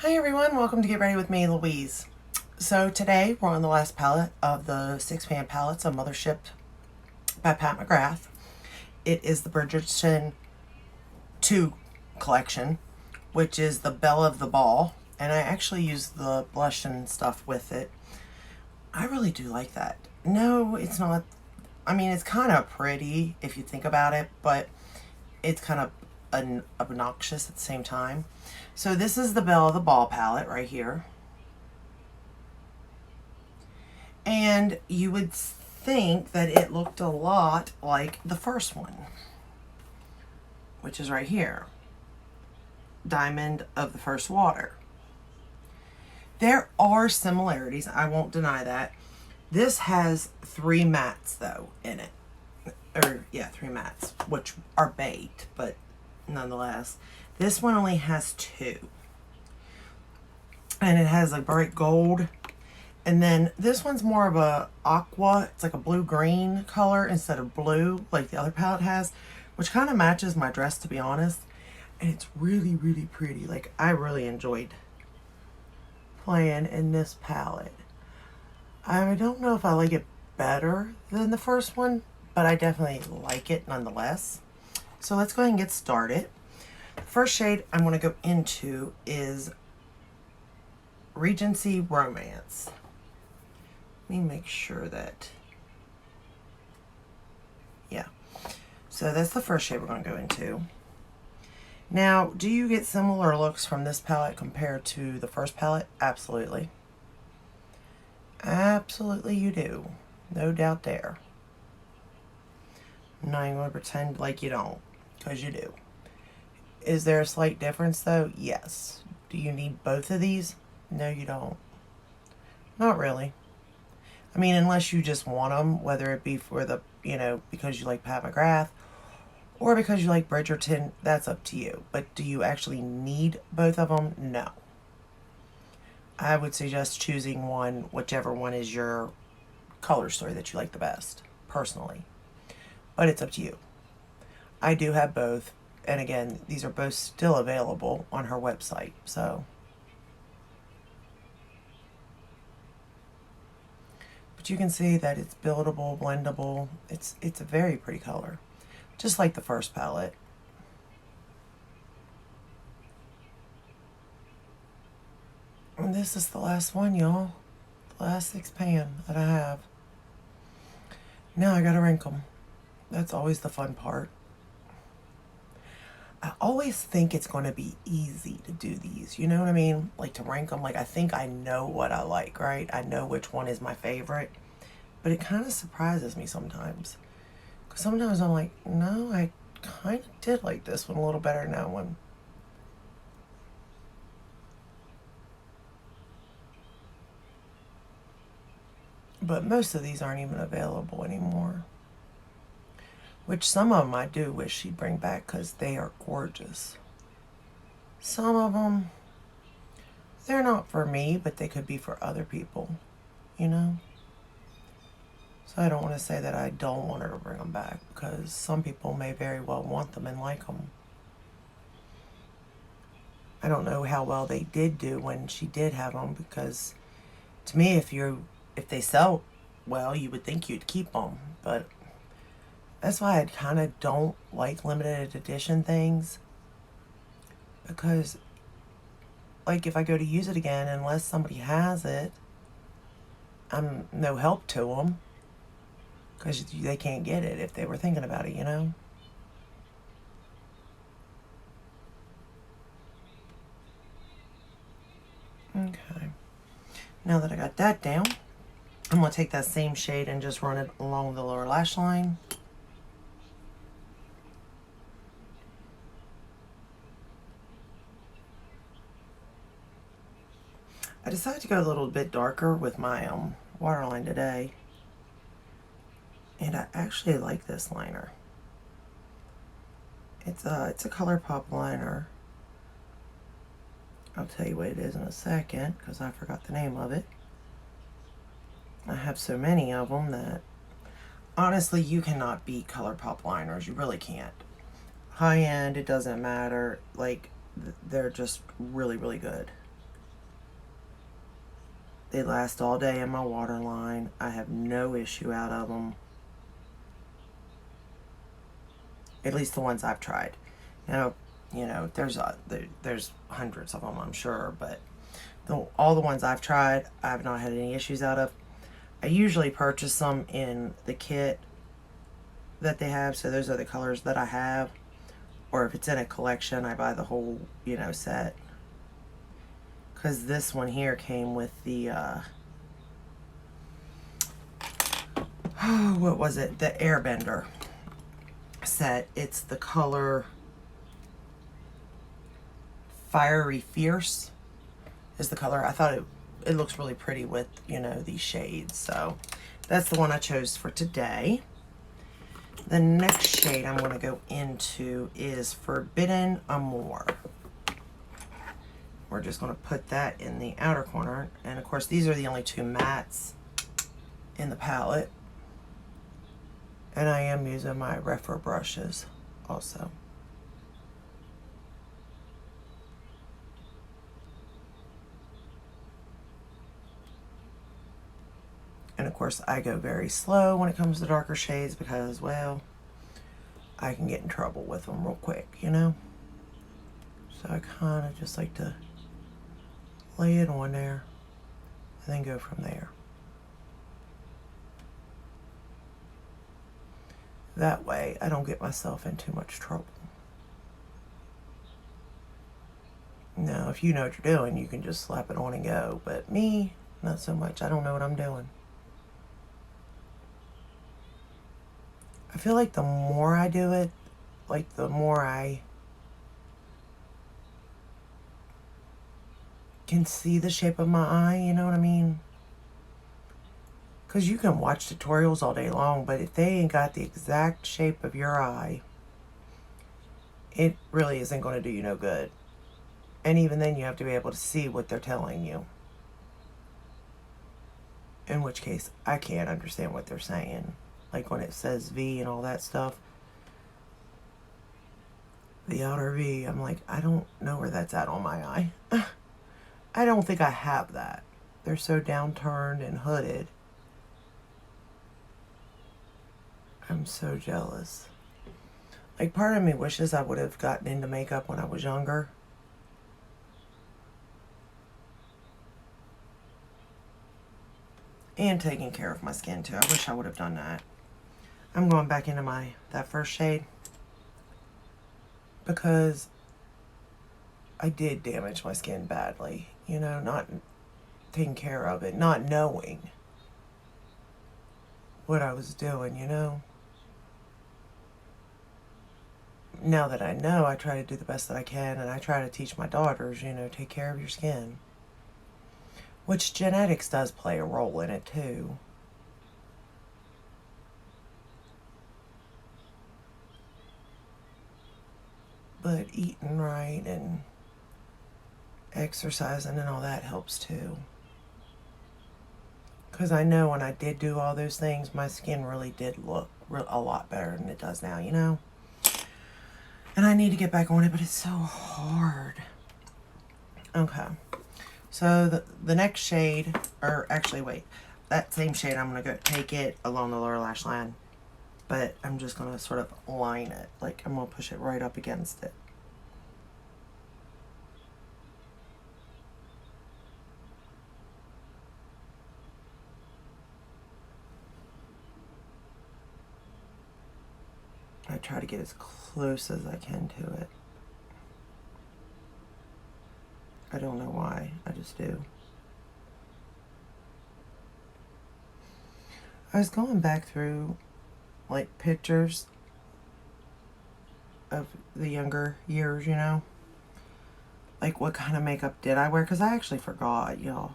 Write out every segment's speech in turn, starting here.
Hi everyone, welcome to Get Ready with me, Louise. So today we're on the last palette of the 6-pan palettes of Mothership by Pat McGrath. It is the Bridgerton 2 collection, which is the Belle of the Ball, and I actually use the blush and stuff with it. I really do like that. No, it's not, I mean, it's kind of pretty if you think about it, but it's kind of obnoxious at the same time. So this is the Belle of the Ball palette right here. And you would think that it looked a lot like the first one, which is right here. Diamond of the First Water. There are similarities, I won't deny that. This has 3 mattes though in it. Or yeah, 3 mattes, which are baked, but nonetheless. This one only has 2. And it has a bright gold. And then this one's more of a aqua. It's like a blue-green color instead of blue like the other palette has, which kind of matches my dress, to be honest. And it's really, really pretty. Like, I really enjoyed playing in this palette. I don't know if I like it better than the first one, but I definitely like it nonetheless. So let's go ahead and get started. The first shade I'm going to go into is Regency Romance. Let me make sure that, yeah. So that's the first shade we're going to go into. Now, do you get similar looks from this palette compared to the first palette? Absolutely. Absolutely you do. No doubt there. I'm not even going to pretend like you don't, because you do. Is there a slight difference though? Yes. Do you need both of these? No, you don't. Not really. I mean, unless you just want them, whether it be for the, because you like Pat McGrath or because you like Bridgerton, that's up to you. But do you actually need both of them? No. I would suggest choosing one, whichever one is your color story that you like the best, personally. But it's up to you. I do have both. And again, these are both still available on her website, so. But you can see that it's buildable, blendable. It's a very pretty color, just like the first palette. And this is the last one, y'all. The last 6-pan that I have. Now I gotta rank them. That's always the fun part. I always think it's going to be easy to do these, you know what I mean? Like to rank them, like I think I know what I like, right? I know which one is my favorite, but it kind of surprises me sometimes. Because sometimes I'm like, no, I kind of did like this one a little better than that one. But most of these aren't even available anymore. Which some of them I do wish she'd bring back because they are gorgeous. Some of them, they're not for me, but they could be for other people, you know? So I don't want to say that I don't want her to bring them back because some people may very well want them and like them. I don't know how well they did do when she did have them because to me, if they sell well, you would think you'd keep them, but that's why I kind of don't like limited edition things. Because, like, if I go to use it again, unless somebody has it, I'm no help to them. Because they can't get it if they were thinking about it, you know? Okay. Now that I got that down, I'm going to take that same shade and just run it along the lower lash line. I decided to go a little bit darker with my waterline today. And I actually like this liner. It's a ColourPop liner. I'll tell you what it is in a second because I forgot the name of it. I have so many of them that honestly you cannot beat ColourPop liners. You really can't. High end, it doesn't matter. Like, they're just really, really good. They last all day in my water line. I have no issue out of them. At least the ones I've tried. Now, you know, there's hundreds of them, I'm sure, but all the ones I've tried, I've not had any issues out of. I usually purchase them in the kit that they have, so those are the colors that I have. Or if it's in a collection, I buy the whole, you know, set. Because this one here came with the, what was it? The Airbender set. It's the color Fiery Fierce is the color. I thought it looks really pretty with, you know, these shades. So that's the one I chose for today. The next shade I'm going to go into is Forbidden Amore. We're just going to put that in the outer corner. And of course, these are the only two mattes in the palette. And I am using my Refer brushes also. And of course, I go very slow when it comes to darker shades because, well, I can get in trouble with them real quick, you know? So I kind of just like to lay it on there and then go from there. That way, I don't get myself in too much trouble. Now, if you know what you're doing, you can just slap it on and go. But me, not so much. I don't know what I'm doing. I feel like the more I do it, like the more I can see the shape of my eye, you know what I mean? Because you can watch tutorials all day long, but if they ain't got the exact shape of your eye, it really isn't going to do you no good. And even then, you have to be able to see what they're telling you. In which case, I can't understand what they're saying. Like when it says V and all that stuff. The outer V, I'm like, I don't know where that's at on my eye. I don't think I have that. They're so downturned and hooded. I'm so jealous. Like, part of me wishes I would have gotten into makeup when I was younger. And taking care of my skin too. I wish I would have done that. I'm going back into that first shade because I did damage my skin badly. You know, not taking care of it, not knowing what I was doing, you know. Now that I know, I try to do the best that I can, and I try to teach my daughters, you know, take care of your skin. Which genetics does play a role in it too. But eating right and exercising and all that helps too. Because I know when I did do all those things, my skin really did look a lot better than it does now, you know? And I need to get back on it, but it's so hard. Okay. So the next shade, or actually wait, that same shade, I'm going to go take it along the lower lash line. But I'm just going to sort of line it. Like, I'm going to push it right up against it. I try to get as close as I can to it. I don't know why. I just do. I was going back through like pictures of the younger years, you know, like what kind of makeup did I wear, because I actually forgot, y'all.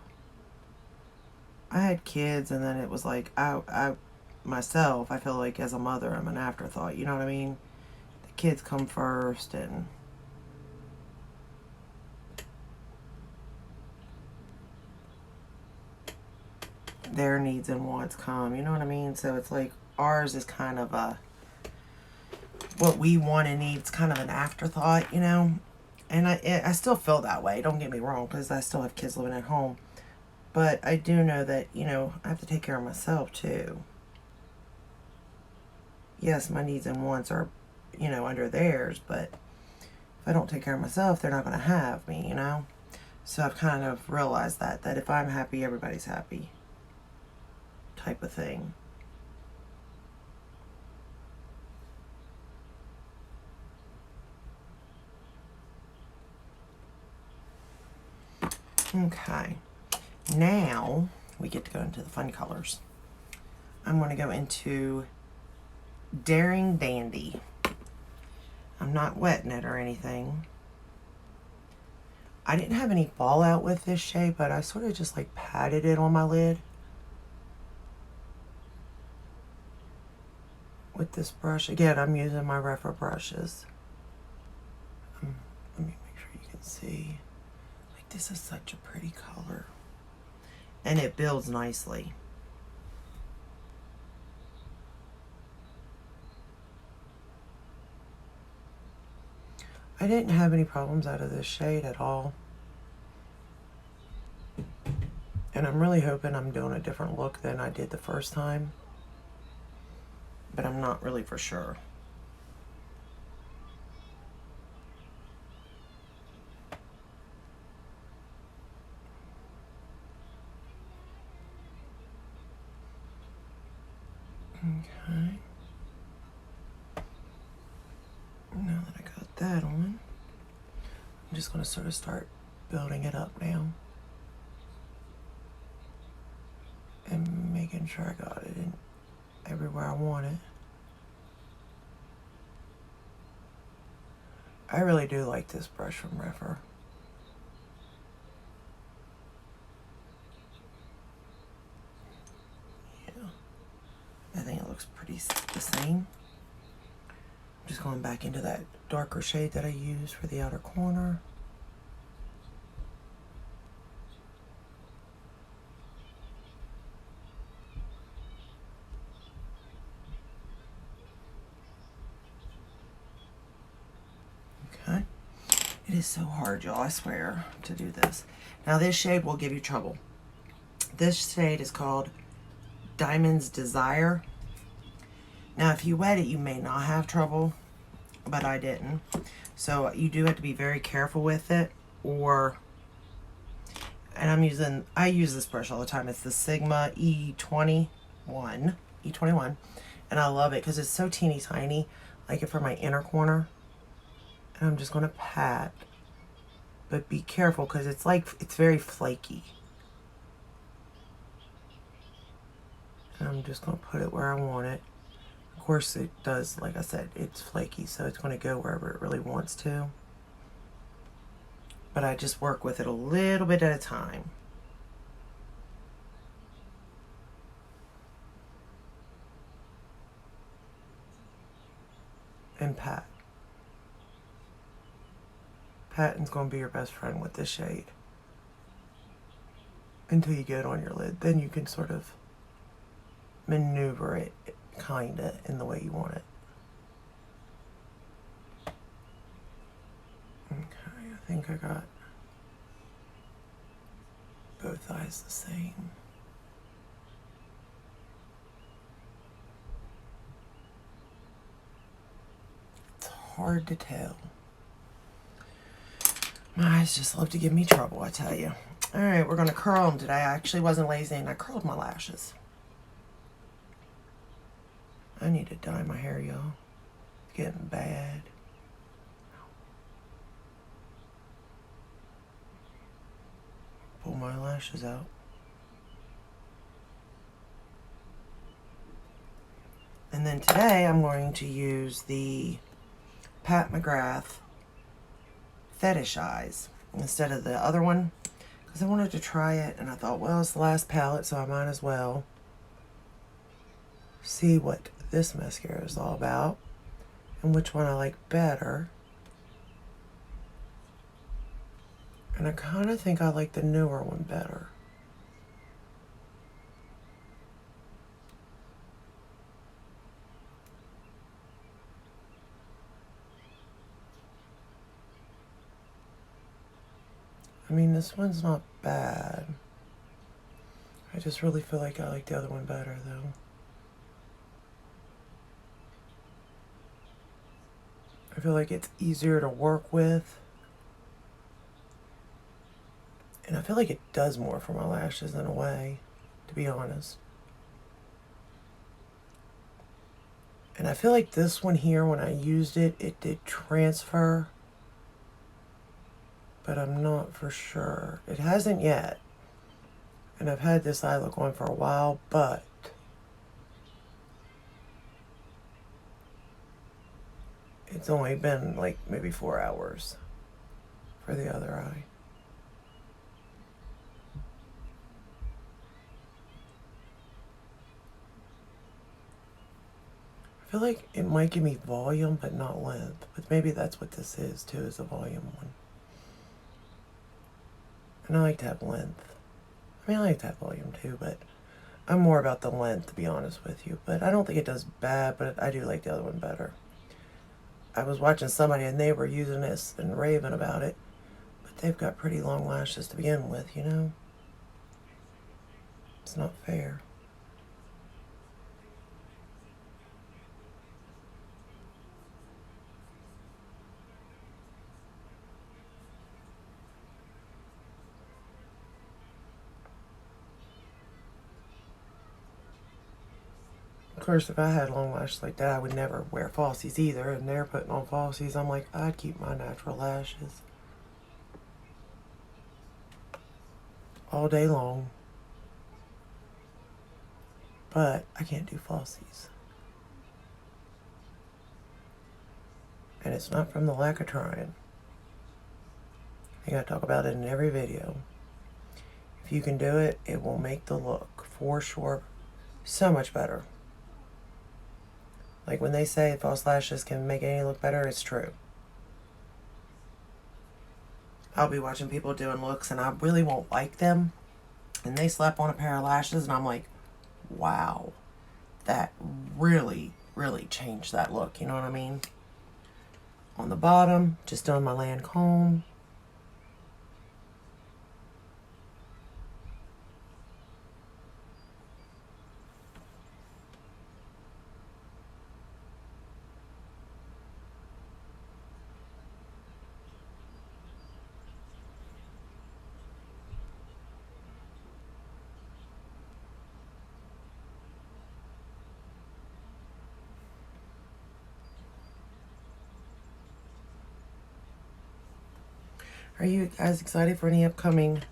I had kids, and then it was like I myself, I feel like as a mother I'm an afterthought, you know what I mean? The kids come first, and their needs and wants come, you know what I mean? So it's like ours is kind of a, what we want and needs kind of an afterthought, you know? And I still feel that way, don't get me wrong, because I still have kids living at home. But I do know that, you know, I have to take care of myself too. Yes, my needs and wants are, you know, under theirs, but if I don't take care of myself, they're not going to have me, you know? So I've kind of realized that if I'm happy, everybody's happy type of thing. Okay, now we get to go into the fun colors. I'm going to go into Daring Dandy. I'm not wetting it or anything. I didn't have any fallout with this shade, but I sort of just like patted it on my lid with this brush. Again, I'm using my Refer brushes. Let me make sure you can see. Like, this is such a pretty color. And it builds nicely. I didn't have any problems out of this shade at all. And I'm really hoping I'm doing a different look than I did the first time. But I'm not really for sure. Okay. Now that I got that on, I'm just going to sort of start building it up now. And making sure I got it in everywhere I want it. I really do like this brush from Refer. Yeah, I think it looks pretty the same. I'm just going back into that darker shade that I used for the outer corner. Okay. It is so hard, y'all, I swear, to do this. Now this shade will give you trouble. This shade is called Diamond's Desire. Now if you wet it, you may not have trouble, but I didn't. So you do have to be very careful with it, and I use this brush all the time. It's the Sigma E21, and I love it because it's so teeny tiny. I like it for my inner corner. And I'm just going to pat, but be careful because it's very flaky. And I'm just going to put it where I want it. Of course it does, like I said, it's flaky, so it's going to go wherever it really wants to. But I just work with it a little bit at a time. And pat. Patting's going to be your best friend with this shade. Until you get it on your lid. Then you can sort of maneuver it, kinda, in the way you want it. Okay, I think I got both eyes the same. It's hard to tell. My eyes just love to give me trouble, I tell you. Alright, we're going to curl them today. I actually wasn't lazy and I curled my lashes. I need to dye my hair, y'all. It's getting bad. Pull my lashes out. And then today I'm going to use the Pat McGrath Fetish Eyes instead of the other one, because I wanted to try it and I thought, well, it's the last palette, so I might as well see what this mascara is all about and which one I like better. And I kind of think I like the newer one better. I mean, this one's not bad. I just really feel like I like the other one better, though. I feel like it's easier to work with. And I feel like it does more for my lashes in a way, to be honest. And I feel like this one here, when I used it, it did transfer. But I'm not for sure. It hasn't yet. And I've had this eye look on for a while, but it's only been like maybe 4 hours for the other eye. I feel like it might give me volume, but not length. But maybe that's what this is too, is a volume one. And I like to have length. I mean, I like to have volume too, but I'm more about the length, to be honest with you. But I don't think it does bad, but I do like the other one better. I was watching somebody and they were using this and raving about it, but they've got pretty long lashes to begin with, you know? It's not fair. Of course, if I had long lashes like that, I would never wear falsies either, and they're putting on falsies. I'm like, I'd keep my natural lashes all day long. But I can't do falsies. And it's not from the lack of trying. I gotta talk about it in every video. If you can do it, it will make the look, for sure, so much better. Like when they say false lashes can make any look better, it's true. I'll be watching people doing looks and I really won't like them. And they slap on a pair of lashes and I'm like, wow, that really, really changed that look. You know what I mean? On the bottom, just doing my Lancome. Are you guys excited for any upcoming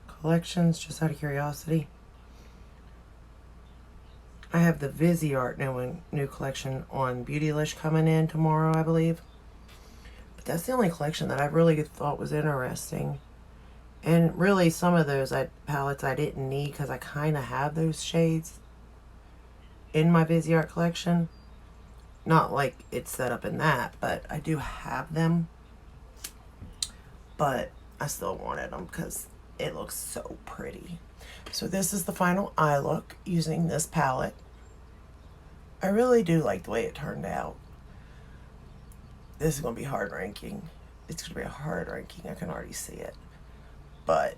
collections, just out of curiosity? I have the Viseart new collection on Beautylish coming in tomorrow, I believe. But that's the only collection that I really thought was interesting. And really, some of those palettes I didn't need because I kind of have those shades in my Viseart collection. Not like it's set up in that, but I do have them. But I still wanted them because it looks so pretty. So this is the final eye look using this palette. I really do like the way it turned out. This is going to be hard ranking. It's going to be a hard ranking. I can already see it. But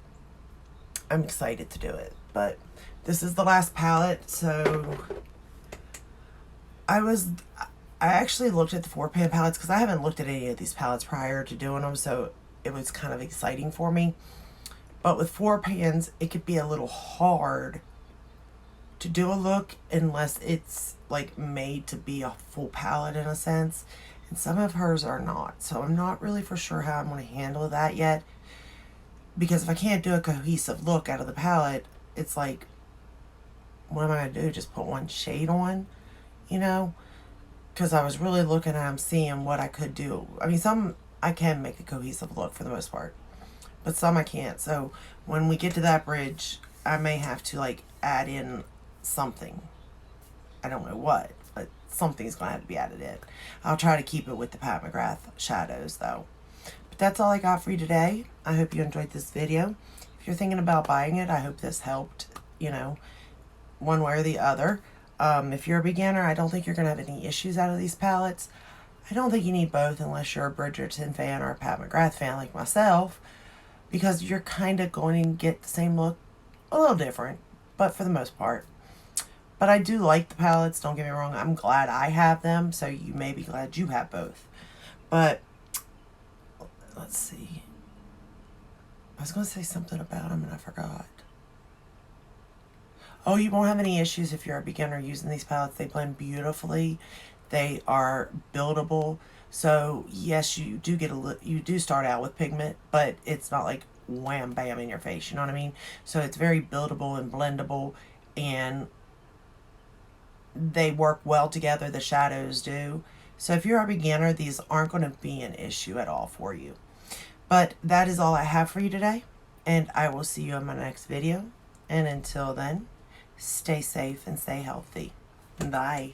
I'm excited to do it. But this is the last palette. So I actually looked at the 4-pan palettes because I haven't looked at any of these palettes prior to doing them. So it was kind of exciting for me. But with 4 pans, it could be a little hard to do a look unless it's like made to be a full palette in a sense. And some of hers are not. So I'm not really for sure how I'm going to handle that yet. Because if I can't do a cohesive look out of the palette, it's like, what am I going to do? Just put one shade on? You know? Because I was really looking at them, seeing what I could do. I mean, some I can make a cohesive look for the most part. But some I can't. So when we get to that bridge, I may have to like add in something. I don't know what, but something's going to have to be added in. I'll try to keep it with the PAT McGRATH shadows though. But that's all I got for you today. I hope you enjoyed this video. If you're thinking about buying it, I hope this helped, you know, one way or the other. If you're a beginner, I don't think you're going to have any issues out of these palettes. I don't think you need both unless you're a Bridgerton fan or a PAT McGRATH fan like myself, because you're kind of going to get the same look, a little different, but for the most part. But I do like the palettes, don't get me wrong. I'm glad I have them, so you may be glad you have both. But, let's see. I was going to say something about them and I forgot. Oh, you won't have any issues if you're a beginner using these palettes. They blend beautifully. They are buildable. So, yes, you do start out with pigment, but it's not like wham bam in your face, you know what I mean? So it's very buildable and blendable, and they work well together. The shadows do. So if you're a beginner, these aren't going to be an issue at all for you. But that is all I have for you today, and I will see you in my next video. And until then, stay safe and stay healthy. Bye.